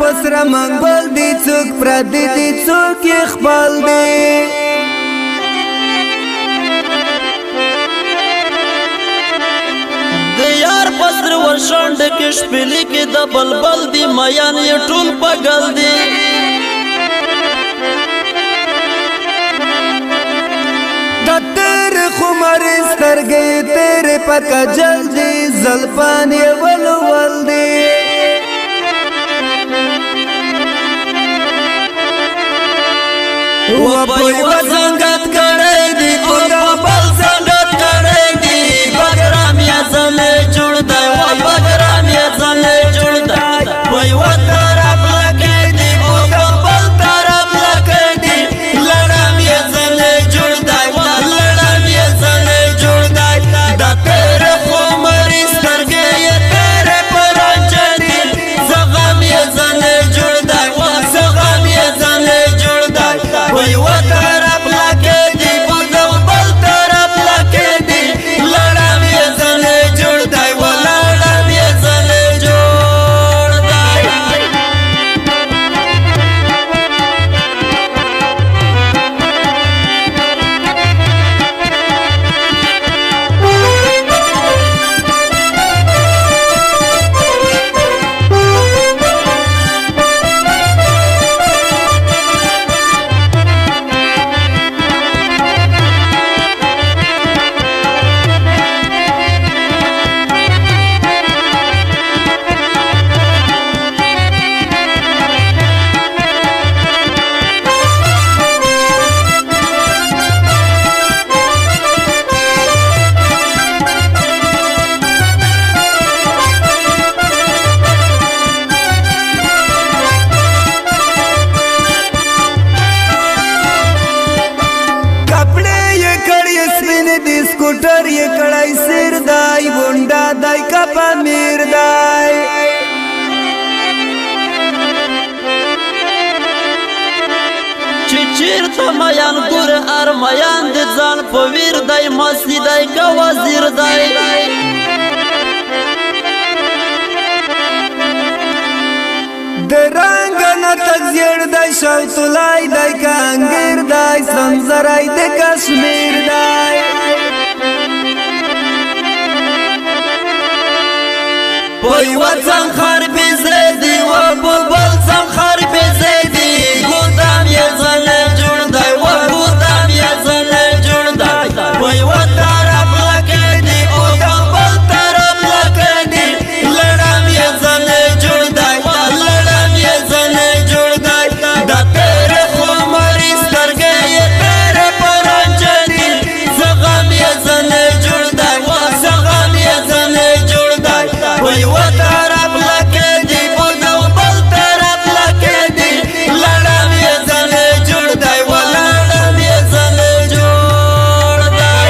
پسره منګل دی څوک پردي دی څوک یې خپل دی د یار پسر ورشانډ کې شپېلې کې د بلبل دی میان یې ټول پګل دی د تیرې خمارې سترګې تیرې په کجل دی زلفان یې ولول دی و په یوه زنګت کړی دی او د بل زنګت کړی دی بګرام یې ځلې جوړ دی و بګرام یې ځلې جوړ دی په یوه طرف لکۍ دی او د بل طرف لکۍ دی لړم یې ځلې جوړ دی و لړم یې ځلې جوړ دی د تیرې خمرې سترګې یې تیرې په رانجه دي زغم یې ځلې جوړ دی و زغم یې ځلې جوړ دی په یوه طرف لکۍ دی په بل طرف لکۍ دی لړم یې ځلې جوړ دی و لړم یې ځلې جوړ دی سکوټر یې کړی سیر دی بونډا دی که پامیر دی چې چېرته میان ګور ارمیان د ځان په ویر دی مستي دی که وزیر دی د رنګ نه تغزیر دی شوتلای دی که انګیر دی سنځری د کشمیر دی په یوه څنګ خربیزی دی و په بل څنګ خربیزی دی ګودام یې ځلې جوړ دی و ګودام یې ځلې جوړ دی په یوه طرف لکۍ دی او د بل طرف لکۍ دی لړم یې ځلې جوړ دی و لړم یې ځلې جوړ دی د تیرې خمرې سترګې یې تیرې په رانجه دي زغم یې ځلې جوړ دی و زغم یې ځلې جوړ دی په یوه طرف لکۍ دی په بل طرف لکۍ دی لړم یې ځلې جوړ دی و لړم یې ځلې جوړ دی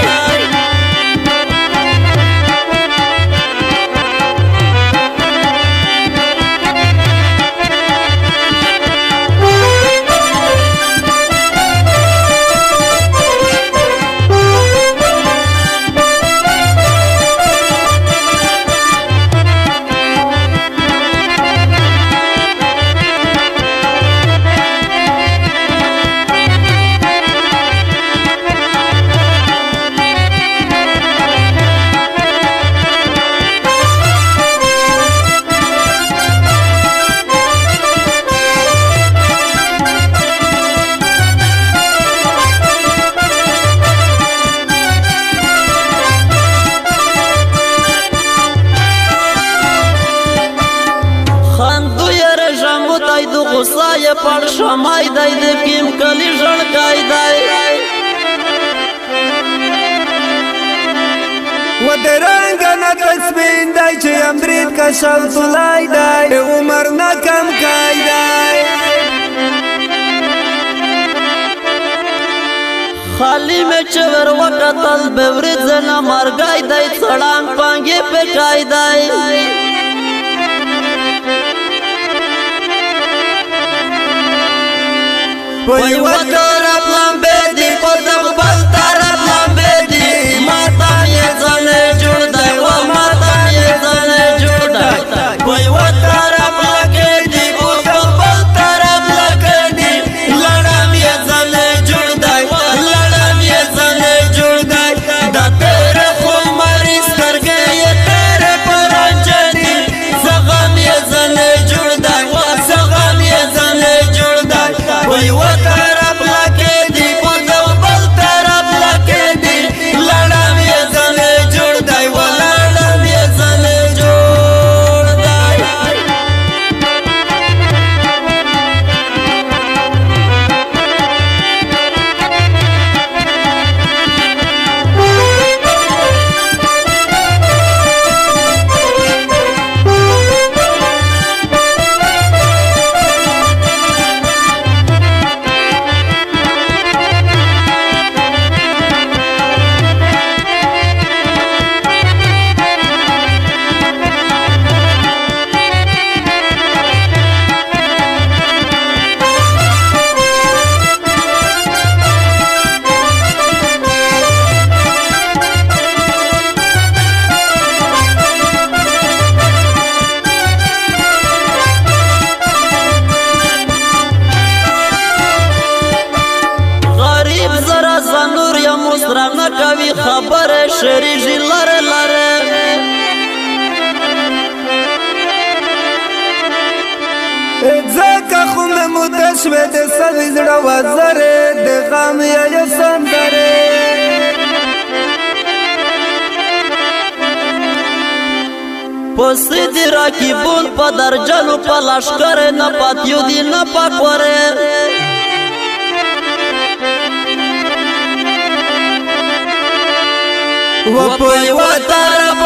غصه یې پړ شمای دی د کیم کلی ژړکای دی و د رنګ نه تسبین دی چې امرید که شوتلای دی عمر نه کم کای دی خالی میں چور وقتل بورید زنا مرگای دی څړان پانګې پکای دی په یوه طرف لمبې دي په بل طرف لمبې دي ماته یې ځلې جوړ دی و ماته یې ځلې جوړ دی په یوه طرف لکۍ دي په نور یا مسرانه کوي خبره شریجی لره لره ځکه خو مې موده شوې د سوي زړه وزرې د غم یا سندرې پسې دی راکیبون په درجنو په لشکر نه پاتیو دی نه پاکوره و په یوه طرف